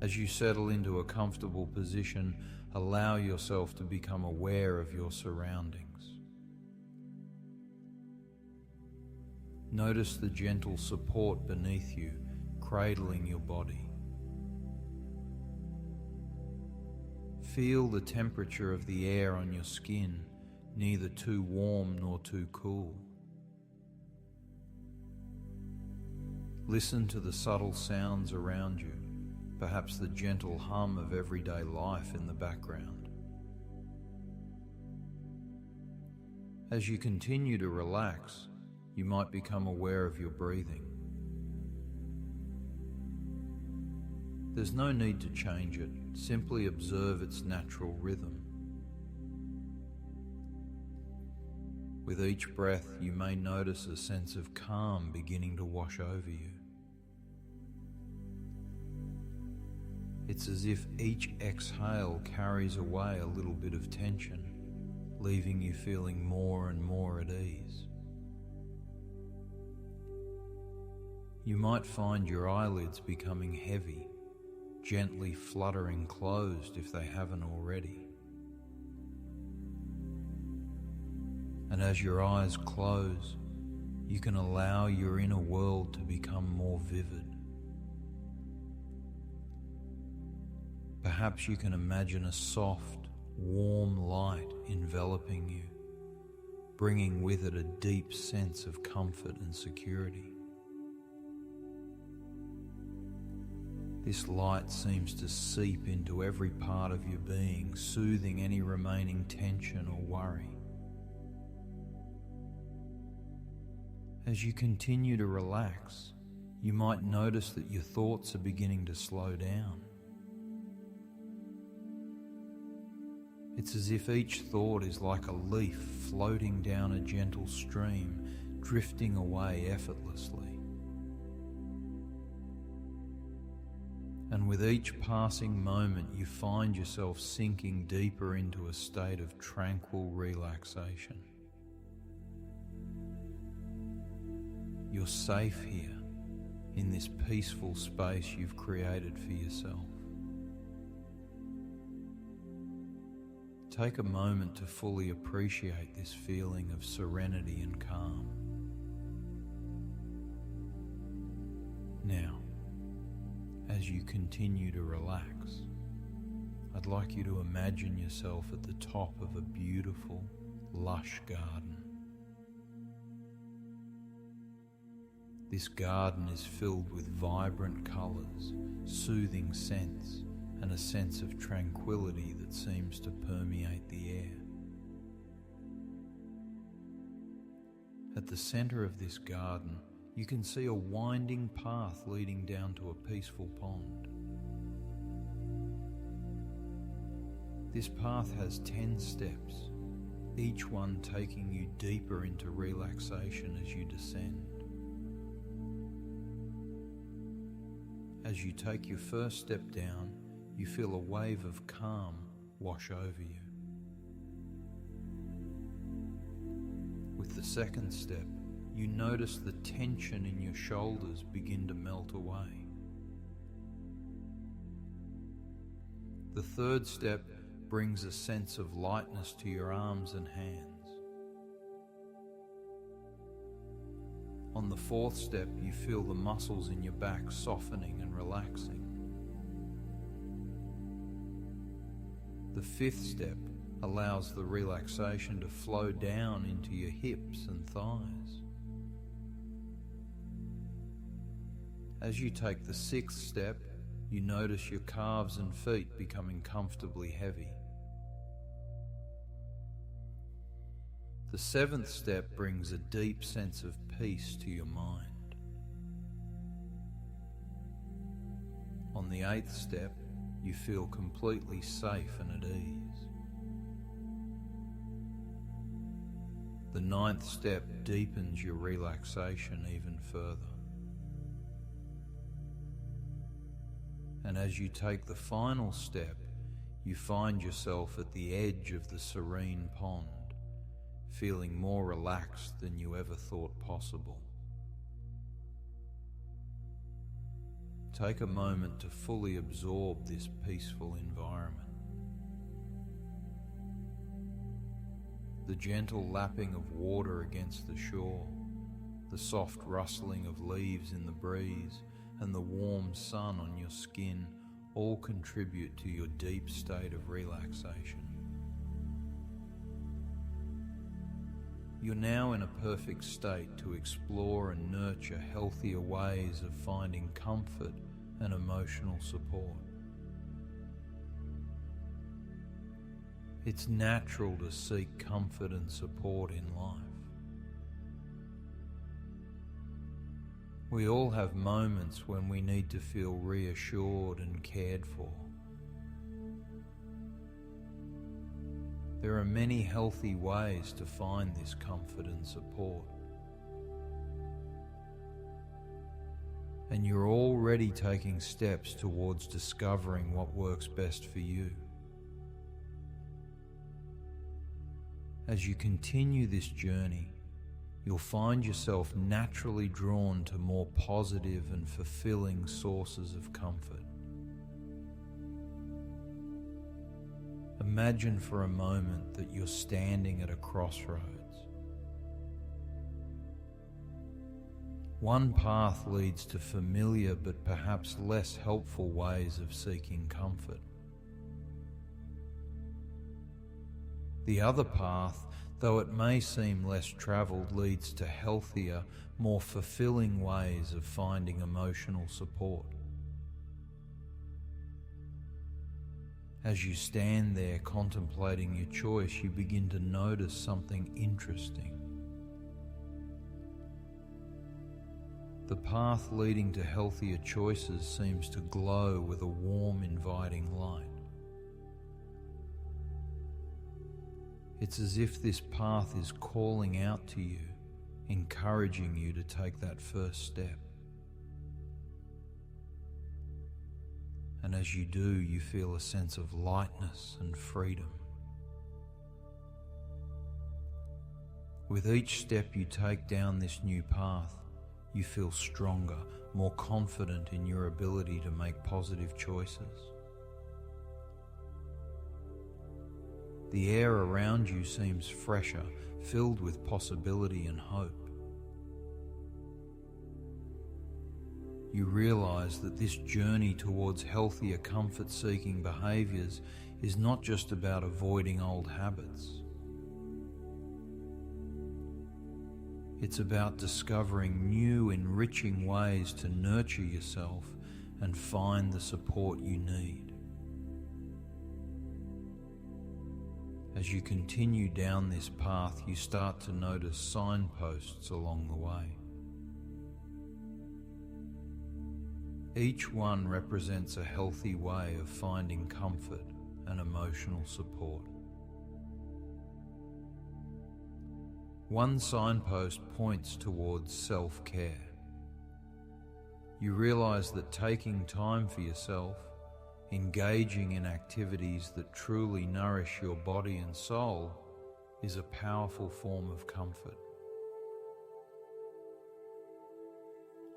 As you settle into a comfortable position, allow yourself to become aware of your surroundings. Notice the gentle support beneath you, cradling your body. Feel the temperature of the air on your skin, neither too warm nor too cool. Listen to the subtle sounds around you, perhaps the gentle hum of everyday life in the background. As you continue to relax, you might become aware of your breathing. There's no need to change it, simply observe its natural rhythm. With each breath, you may notice a sense of calm beginning to wash over you. It's as if each exhale carries away a little bit of tension, leaving you feeling more and more at ease. You might find your eyelids becoming heavy, gently fluttering closed if they haven't already. And as your eyes close, you can allow your inner world to become more vivid. Perhaps you can imagine a soft, warm light enveloping you, bringing with it a deep sense of comfort and security. This light seems to seep into every part of your being, soothing any remaining tension or worry. As you continue to relax, you might notice that your thoughts are beginning to slow down. It's as if each thought is like a leaf floating down a gentle stream, drifting away effortlessly. And with each passing moment, you find yourself sinking deeper into a state of tranquil relaxation. You're safe here, in this peaceful space you've created for yourself. Take a moment to fully appreciate this feeling of serenity and calm. Now, as you continue to relax, I'd like you to imagine yourself at the top of a beautiful, lush garden. This garden is filled with vibrant colours, soothing scents, and a sense of tranquility that seems to permeate the air. At the centre of this garden, you can see a winding path leading down to a peaceful pond. This path has 10 steps, each one taking you deeper into relaxation as you descend. As you take your first step down, you feel a wave of calm wash over you. With the second step, you notice the tension in your shoulders begin to melt away. The third step brings a sense of lightness to your arms and hands. On the fourth step, you feel the muscles in your back softening and relaxing. The fifth step allows the relaxation to flow down into your hips and thighs. As you take the sixth step, you notice your calves and feet becoming comfortably heavy. The seventh step brings a deep sense of peace to your mind. On the eighth step, you feel completely safe and at ease. The ninth step deepens your relaxation even further. And as you take the final step, you find yourself at the edge of the serene pond, feeling more relaxed than you ever thought possible. take a moment to fully absorb this peaceful environment. The gentle lapping of water against the shore, the soft rustling of leaves in the breeze, and the warm sun on your skin all contribute to your deep state of relaxation. You're now in a perfect state to explore and nurture healthier ways of finding comfort and emotional support. It's natural to seek comfort and support in life. We all have moments when we need to feel reassured and cared for. There are many healthy ways to find this comfort and support. And you're already taking steps towards discovering what works best for you. As you continue this journey, you'll find yourself naturally drawn to more positive and fulfilling sources of comfort. Imagine for a moment that you're standing at a crossroads. One path leads to familiar but perhaps less helpful ways of seeking comfort. The other path, though it may seem less traveled, leads to healthier, more fulfilling ways of finding emotional support. As you stand there contemplating your choice, you begin to notice something interesting. The path leading to healthier choices seems to glow with a warm, inviting light. It's as if this path is calling out to you, encouraging you to take that first step. And as you do, you feel a sense of lightness and freedom. With each step you take down this new path, you feel stronger, more confident in your ability to make positive choices. The air around you seems fresher, filled with possibility and hope. You realize that this journey towards healthier comfort-seeking behaviors is not just about avoiding old habits. It's about discovering new, enriching ways to nurture yourself and find the support you need. As you continue down this path, you start to notice signposts along the way. Each one represents a healthy way of finding comfort and emotional support. One signpost points towards self-care. You realize that taking time for yourself, engaging in activities that truly nourish your body and soul, is a powerful form of comfort.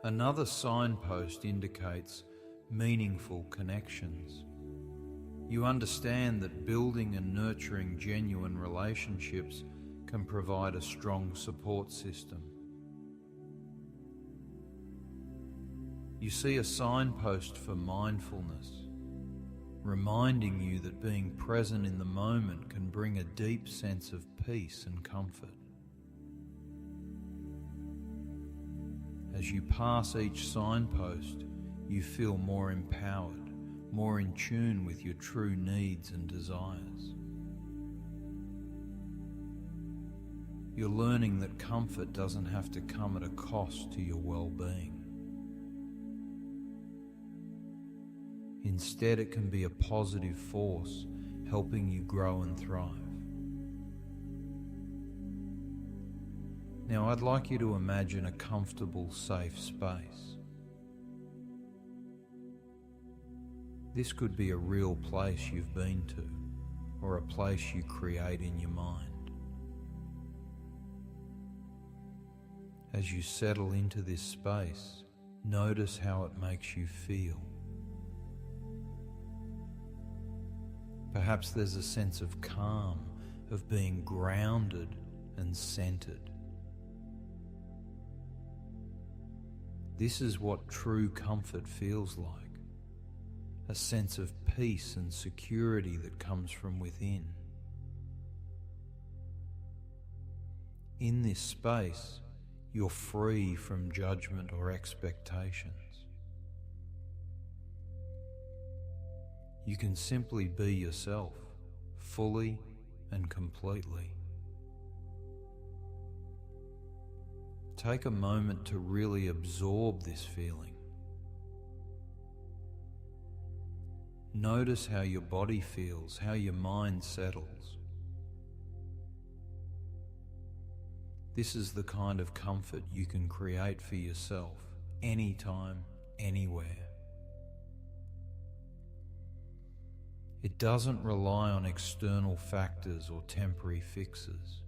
Another signpost indicates meaningful connections. You understand that building and nurturing genuine relationships can provide a strong support system. You see a signpost for mindfulness, reminding you that being present in the moment can bring a deep sense of peace and comfort. As you pass each signpost, you feel more empowered, more in tune with your true needs and desires. You're learning that comfort doesn't have to come at a cost to your well-being. Instead, it can be a positive force, helping you grow and thrive. Now, I'd like you to imagine a comfortable, safe space. This could be a real place you've been to, or a place you create in your mind. As you settle into this space, Notice how it makes you feel. Perhaps there's a sense of calm, of being grounded and centered. This is what true comfort feels like, a sense of peace and security that comes from within. In this space, you're free from judgment or expectations. You can simply be yourself, fully and completely. Take a moment to really absorb this feeling. Notice how your body feels, how your mind settles. This is the kind of comfort you can create for yourself, anytime, anywhere. It doesn't rely on external factors or temporary fixes.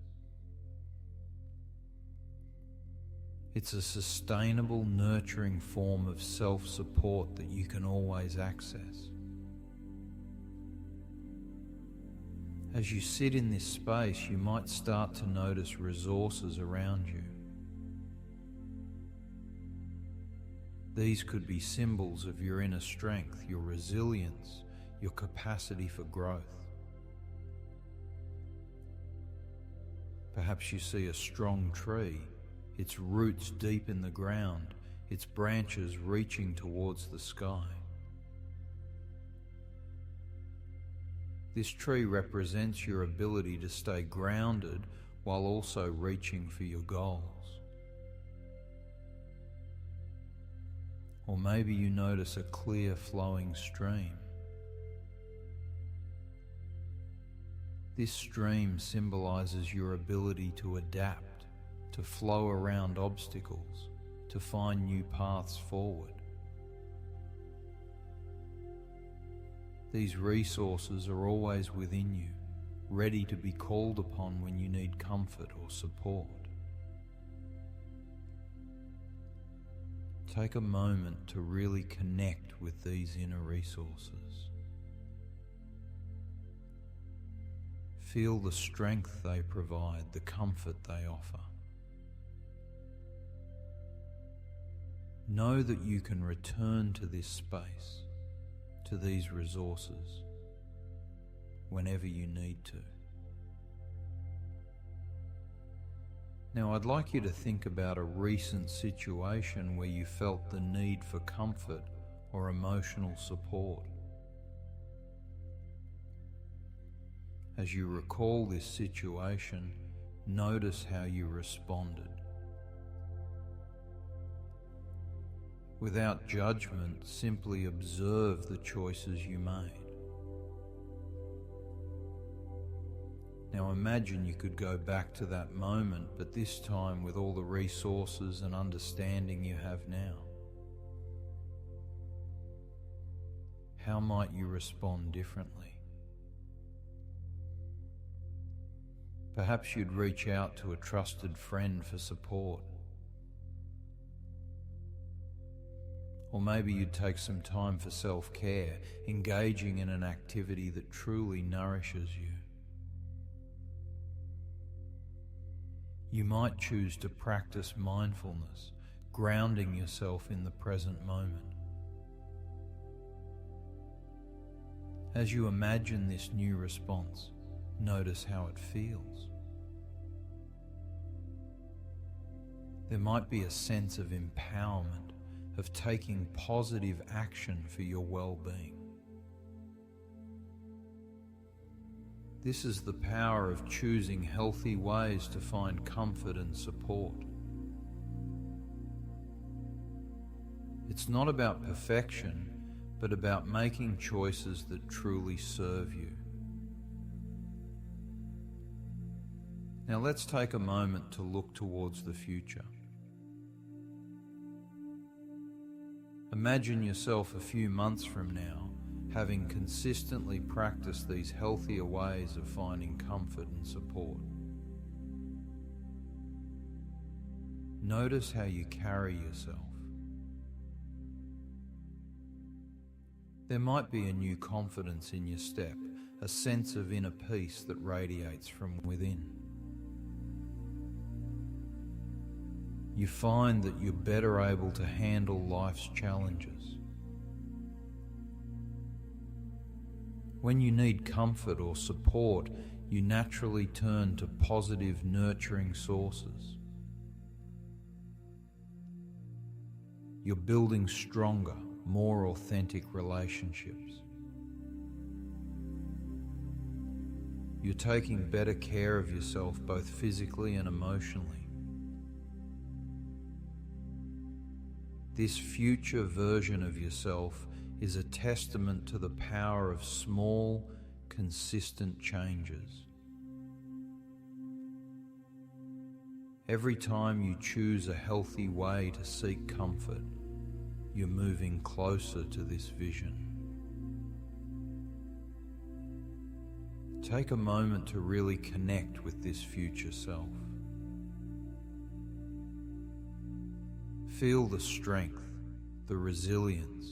It's a sustainable, nurturing form of self-support that you can always access. As you sit in this space, you might start to notice resources around you. These could be symbols of your inner strength, your resilience, your capacity for growth. Perhaps you see a strong tree, its roots deep in the ground, its branches reaching towards the sky. This tree represents your ability to stay grounded while also reaching for your goals. Or maybe you notice a clear flowing stream. This stream symbolizes your ability to adapt, to flow around obstacles, to find new paths forward. These resources are always within you, ready to be called upon when you need comfort or support. Take a moment to really connect with these inner resources. Feel the strength they provide, the comfort they offer. Know that you can return to this space, to these resources, whenever you need to. Now, I'd like you to think about a recent situation where you felt the need for comfort or emotional support. As you recall this situation, notice how you responded. Without judgment, simply observe the choices you made. Now imagine you could go back to that moment, but this time with all the resources and understanding you have now. How might you respond differently? Perhaps you'd reach out to a trusted friend for support. Or maybe you'd take some time for self-care, engaging in an activity that truly nourishes you. You might choose to practice mindfulness, grounding yourself in the present moment. As you imagine this new response, notice how it feels. There might be a sense of empowerment, of taking positive action for your well-being. This is the power of choosing healthy ways to find comfort and support. It's not about perfection, but about making choices that truly serve you. Now let's take a moment to look towards the future. Imagine yourself a few months from now having consistently practiced these healthier ways of finding comfort and support. Notice how you carry yourself. There might be a new confidence in your step, a sense of inner peace that radiates from within. You find that you're better able to handle life's challenges. When you need comfort or support, you naturally turn to positive, nurturing sources. You're building stronger, more authentic relationships. You're taking better care of yourself both physically and emotionally. This future version of yourself is a testament to the power of small, consistent changes. Every time you choose a healthy way to seek comfort, you're moving closer to this vision. Take a moment to really connect with this future self. Feel the strength, the resilience,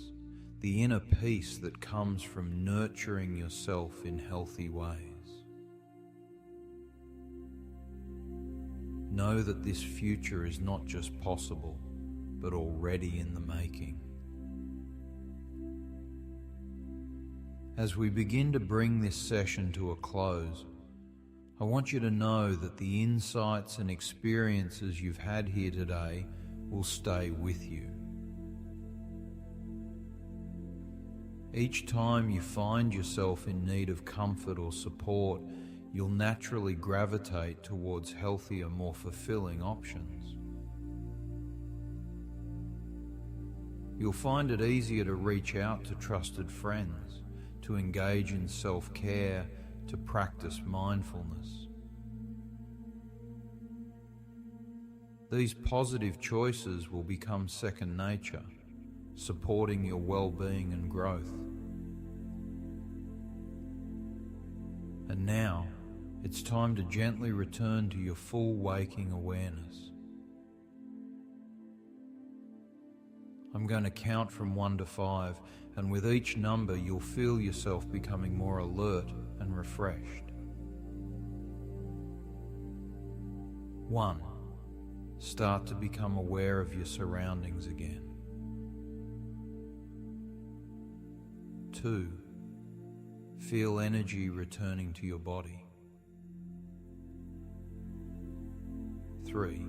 the inner peace that comes from nurturing yourself in healthy ways. Know that this future is not just possible, but already in the making. As we begin to bring this session to a close, I want you to know that the insights and experiences you've had here today will stay with you. Each time you find yourself in need of comfort or support, you'll naturally gravitate towards healthier, more fulfilling options. You'll find it easier to reach out to trusted friends, to engage in self-care, to practice mindfulness. These positive choices will become second nature, supporting your well-being and growth. And now, it's time to gently return to your full waking awareness. I'm going to count from 1 to 5, and with each number you'll feel yourself becoming more alert and refreshed. 1. Start to become aware of your surroundings again. 2. Feel energy returning to your body. 3.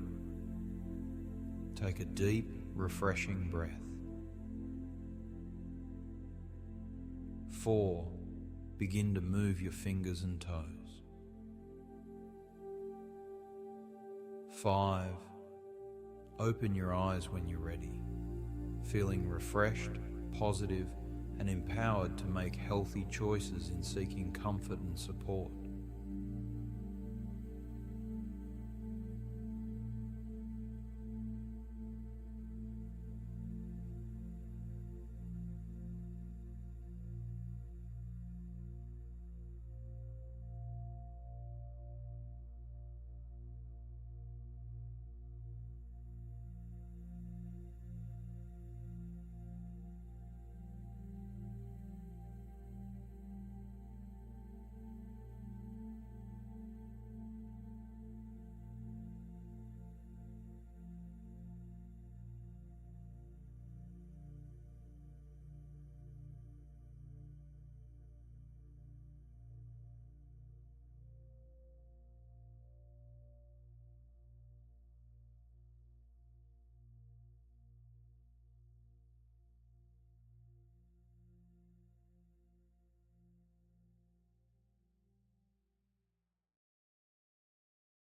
Take a deep, refreshing breath. 4. Begin to move your fingers and toes. 5. Open your eyes when you're ready, feeling refreshed, positive, and empowered to make healthy choices in seeking comfort and support.